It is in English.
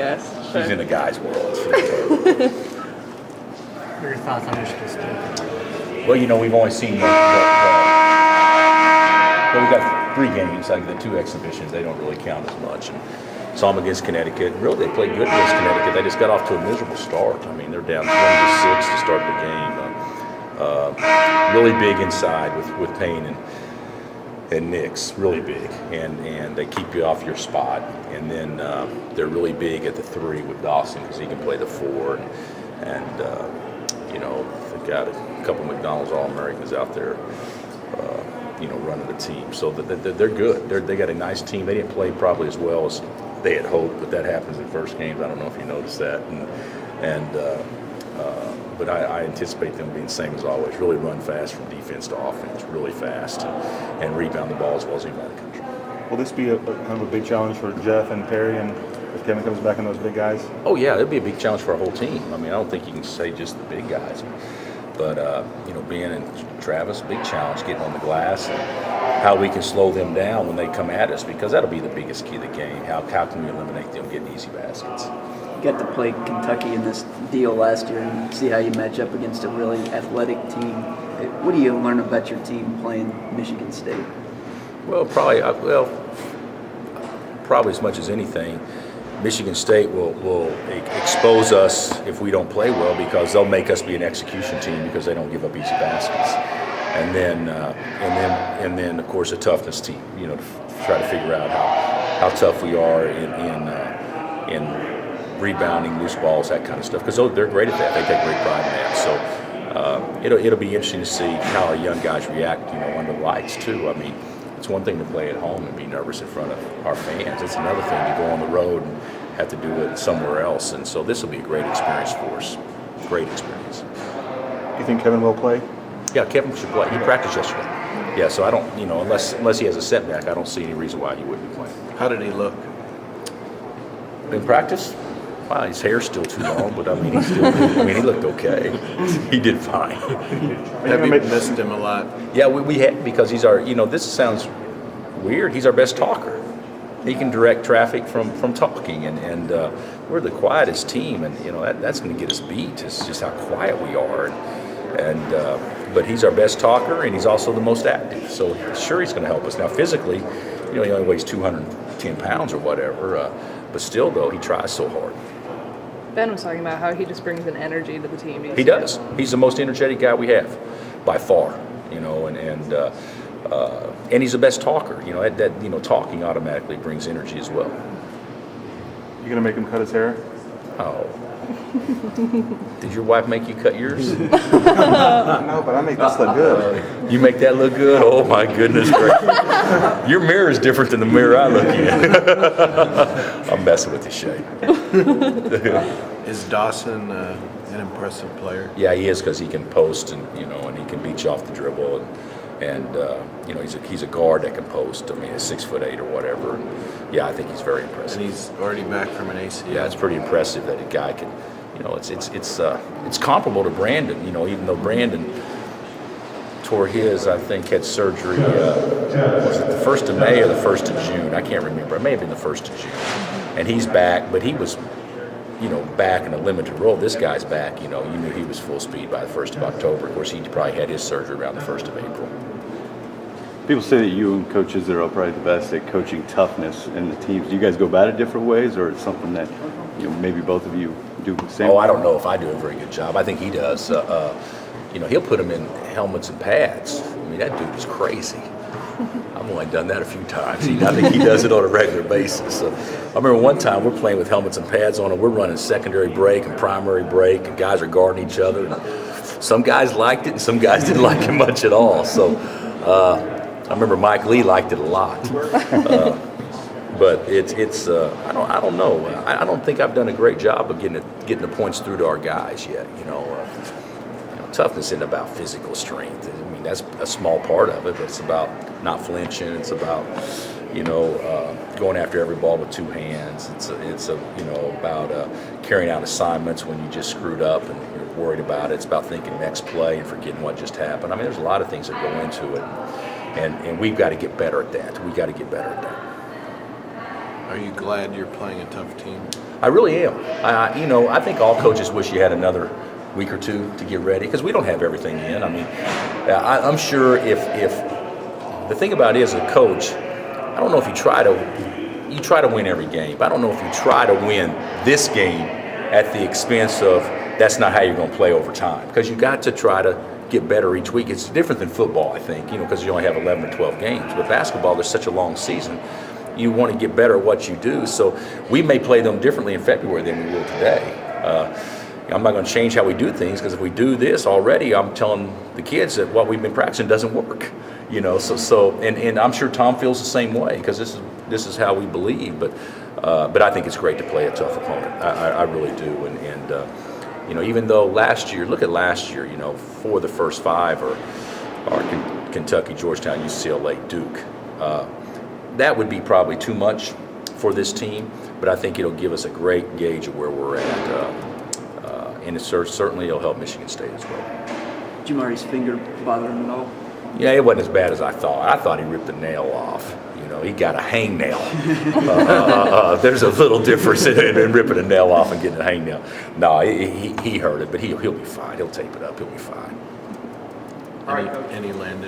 guess. She's in the guys' world. What are your thoughts on Michigan State? Well, we've only seen well, we've got 3 games, like the 2 exhibitions. They don't really count as much. And saw them against Connecticut. Really, they played good against Connecticut. They just got off to a miserable start. I mean, they're down 20-6 to start the game. Really big inside with Payne and Nix, really big, and they keep you off your spot. And then they're really big at the 3 with Dawson because he can play the 4, and they've got a couple McDonald's All-Americans out there, running the team. So they're good. They got a nice team. They didn't play probably as well as they had hoped, but that happens in first games. I don't know if you noticed that, but I anticipate them being the same as always. Really run fast from defense to offense, really fast, and rebound the ball as well as anybody in the country. Will this be kind of a big challenge for Jeff and Perry, and if Kevin comes back and those big guys? Oh yeah, it'll be a big challenge for our whole team. I mean, I don't think you can say just the big guys, but Ben and Travis, big challenge getting on the glass and how we can slow them down when they come at us, because that'll be the biggest key of the game. How can we eliminate them getting easy baskets? You got to play Kentucky in this deal last year and see how you match up against a really athletic team. What do you learn about your team playing Michigan State? Well, probably as much as anything, Michigan State will expose us if we don't play well, because they'll make us be an execution team because they don't give up easy baskets. And then of course a toughness team. To try to figure out how tough we are in rebounding loose balls, that kind of stuff, because they're great at that. They take great pride in that. So it'll be interesting to see how our young guys react, under lights too. I mean, it's one thing to play at home and be nervous in front of our fans. It's another thing to go on the road and have to do it somewhere else. And so this will be a great experience for us. Great experience. You think Kevin will play? Yeah, Kevin should play. He practiced yesterday. Yeah, so I don't, unless he has a setback, I don't see any reason why he wouldn't be playing. How did he look? In practice? Wow, his hair's still too long, but he looked okay. He did fine. Have you missed him a lot? Yeah, we had, because he's our, this sounds weird, he's our best talker. He can direct traffic from talking, and we're the quietest team, and that's going to get us beat. It's just how quiet we are, but he's our best talker, and he's also the most active. So sure, he's going to help us. Now physically, he only weighs 210 pounds or whatever, but still though, he tries so hard. Ben was talking about how he just brings an energy to the team. He does. He's the most energetic guy we have, by far. And he's the best talker. Talking automatically brings energy as well. You gonna make him cut his hair? Oh. Did your wife make you cut yours? No, but I make this look good. You make that look good? Oh my goodness gracious. Your mirror is different than the mirror I look in. I'm messing with you, Shay. Is Dawson an impressive player? Yeah, he is, because he can post and he can beat you off the dribble, and he's a guard that can post. I mean, he's 6'8" or whatever. And yeah, I think he's very impressive. And he's already back from an ACL. Yeah, it's pretty impressive that a guy can. It's comparable to Brandon. Even though Brandon tore his, I think, had surgery. Was it the 1st of May or the 1st of June? I can't remember. It may have been the 1st of June. And he's back, but he was, back in a limited role. This guy's back. You knew he was full speed by the 1st of October. Of course, he probably had his surgery around the 1st of April. People say that you and Coach Izzo are probably the best at coaching toughness in the teams. Do you guys go about it different ways, or it's something that maybe both of you do the same? Oh, I don't know if I do a very good job. I think he does. He'll put them in helmets and pads. I mean, that dude is crazy. I've only done that a few times. I think he does it on a regular basis. So I remember one time we're playing with helmets and pads on, and we're running secondary break and primary break, and guys are guarding each other. And some guys liked it, and some guys didn't like it much at all. So I remember Mike Lee liked it a lot. But I don't know. I don't think I've done a great job of getting the points through to our guys yet. Toughness isn't about physical strength. I mean, that's a small part of it, but it's about not flinching. It's about going after every ball with 2 hands. It's about carrying out assignments when you just screwed up and you're worried about it. It's about thinking next play and forgetting what just happened. I mean, there's a lot of things that go into it, and we've got to get better at that. We've got to get better at that. Are you glad you're playing a tough team? I really am. I think all coaches wish you had another week or two to get ready because we don't have everything in. I mean, I'm sure if the thing about it is a coach, I don't know if you try to win every game, but I don't know if you try to win this game at the expense of that's not how you're going to play over time because you got to try to get better each week. It's different than football, I think, because you only have 11 or 12 games. But basketball, there's such a long season. You want to get better at what you do. So we may play them differently in February than we will today. I'm not going to change how we do things because if we do this already, I'm telling the kids that what we've been practicing doesn't work. And I'm sure Tom feels the same way because this is how we believe. But I think it's great to play a tough opponent. I really do. And even though look at last year, for the first 5 are Kentucky, Georgetown, UCLA, Duke. That would be probably too much for this team, but I think it'll give us a great gauge of where we're at. And certainly it'll help Michigan State as well. Jamari's finger bother him at all? Yeah, it wasn't as bad as I thought. I thought he ripped the nail off. He got a hangnail. There's a little difference in ripping a nail off and getting a hangnail. No, he hurt it, but he'll be fine. He'll tape it up. He'll be fine. Any landed?